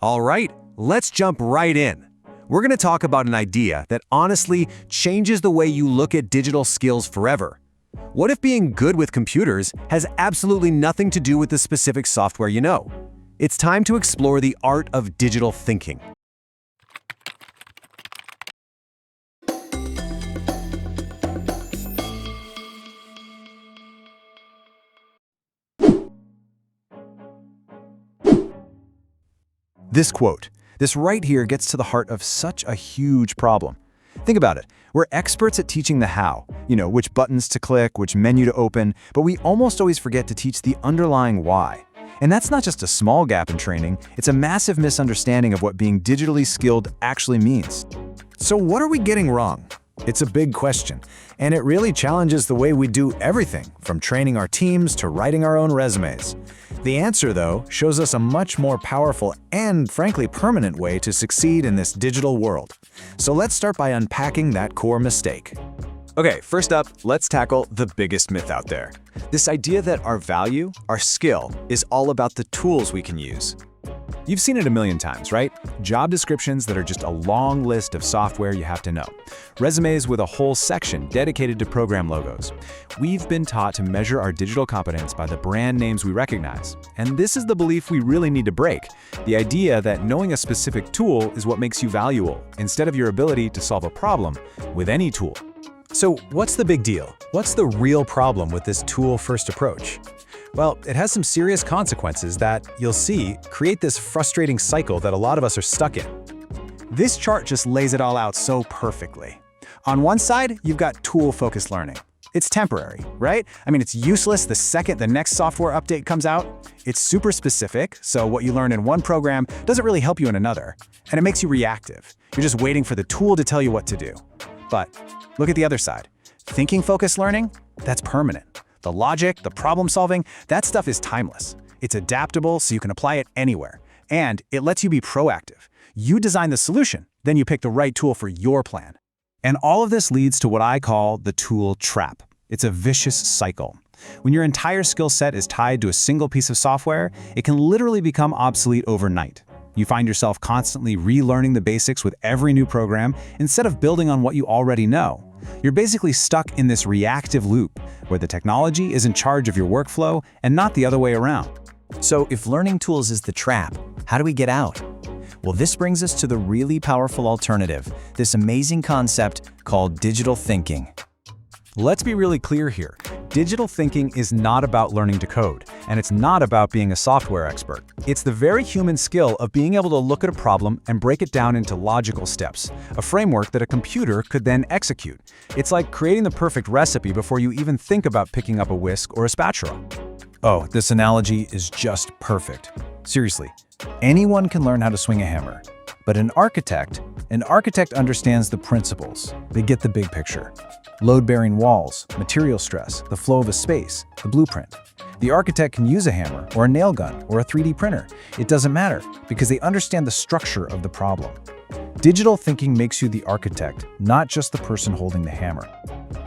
All right, let's jump right in. We're going to talk about an idea that honestly changes the way you look at digital skills forever. What if being good with computers has absolutely nothing to do with the specific software you know? It's time to explore the art of digital thinking. This right here gets to the heart of such a huge problem. Think about it. We're experts at teaching the how, which buttons to click, which menu to open, but we almost always forget to teach the underlying why. And that's not just a small gap in training, it's a massive misunderstanding of what being digitally skilled actually means. So what are we getting wrong? It's a big question, and it really challenges the way we do everything, from training our teams to writing our own resumes. The answer, though, shows us a much more powerful and, frankly, permanent way to succeed in this digital world. So let's start by unpacking that core mistake. Okay, first up, let's tackle the biggest myth out there. This idea that our value, our skill, is all about the tools we can use. You've seen it a million times, right? Job descriptions that are just a long list of software you have to know. Resumes with a whole section dedicated to program logos. We've been taught to measure our digital competence by the brand names we recognize. And this is the belief we really need to break. The idea that knowing a specific tool is what makes you valuable, instead of your ability to solve a problem with any tool. So what's the big deal? What's the real problem with this tool-first approach? Well, it has some serious consequences that, you'll see, create this frustrating cycle that a lot of us are stuck in. This chart just lays it all out so perfectly. On one side, you've got tool-focused learning. It's temporary, right? It's useless the second the next software update comes out. It's super specific, so what you learn in one program doesn't really help you in another. And it makes you reactive. You're just waiting for the tool to tell you what to do. But look at the other side. Thinking-focused learning, that's permanent. The logic, the problem solving, that stuff is timeless. It's adaptable so you can apply it anywhere. And it lets you be proactive. You design the solution, then you pick the right tool for your plan. And all of this leads to what I call the tool trap. It's a vicious cycle. When your entire skill set is tied to a single piece of software, it can literally become obsolete overnight. You find yourself constantly relearning the basics with every new program instead of building on what you already know. You're basically stuck in this reactive loop where the technology is in charge of your workflow and not the other way around. So if learning tools is the trap, how do we get out? Well, this brings us to the really powerful alternative, this amazing concept called digital thinking. Let's be really clear here. Digital thinking is not about learning to code, and it's not about being a software expert. It's the very human skill of being able to look at a problem and break it down into logical steps, a framework that a computer could then execute. It's like creating the perfect recipe before you even think about picking up a whisk or a spatula. Oh, this analogy is just perfect. Seriously, anyone can learn how to swing a hammer, but an architect understands the principles. They get the big picture. Load-bearing walls, material stress, the flow of a space, the blueprint. The architect can use a hammer or a nail gun or a 3D printer. It doesn't matter because they understand the structure of the problem. Digital thinking makes you the architect, not just the person holding the hammer.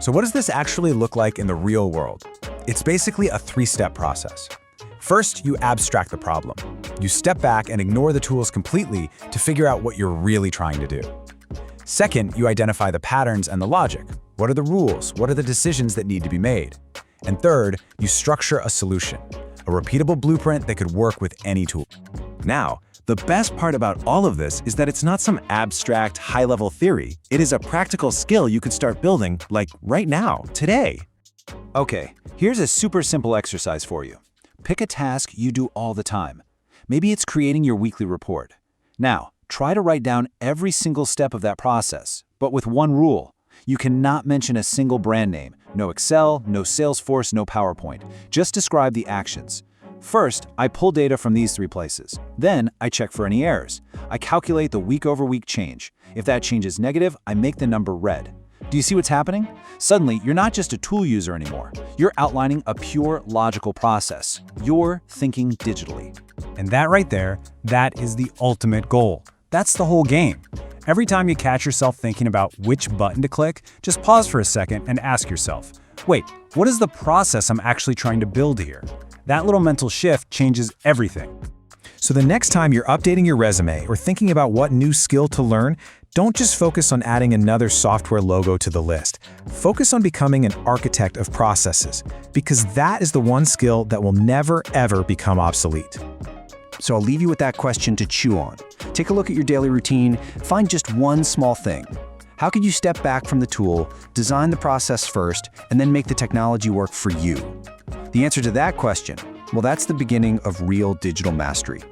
So what does this actually look like in the real world? It's basically a three-step process. First, you abstract the problem. You step back and ignore the tools completely to figure out what you're really trying to do. Second, you identify the patterns and the logic. What are the rules? What are the decisions that need to be made? And third, you structure a solution, a repeatable blueprint that could work with any tool. Now, the best part about all of this is that it's not some abstract, high-level theory. It is a practical skill you could start building, like right now, today. Okay, here's a super simple exercise for you. Pick a task you do all the time. Maybe it's creating your weekly report. Now, try to write down every single step of that process, but with one rule. You cannot mention a single brand name. No Excel, no Salesforce, no PowerPoint. Just describe the actions. First, I pull data from these three places. Then, I check for any errors. I calculate the week-over-week change. If that change is negative, I make the number red. Do you see what's happening? Suddenly, you're not just a tool user anymore. You're outlining a pure logical process. You're thinking digitally. And that right there, that is the ultimate goal. That's the whole game. Every time you catch yourself thinking about which button to click, just pause for a second and ask yourself, wait, what is the process I'm actually trying to build here? That little mental shift changes everything. So the next time you're updating your resume or thinking about what new skill to learn, don't just focus on adding another software logo to the list. Focus on becoming an architect of processes, because that is the one skill that will never, ever become obsolete. So I'll leave you with that question to chew on. Take a look at your daily routine, find just one small thing. How could you step back from the tool, design the process first, and then make the technology work for you? The answer to that question, well, that's the beginning of real digital mastery.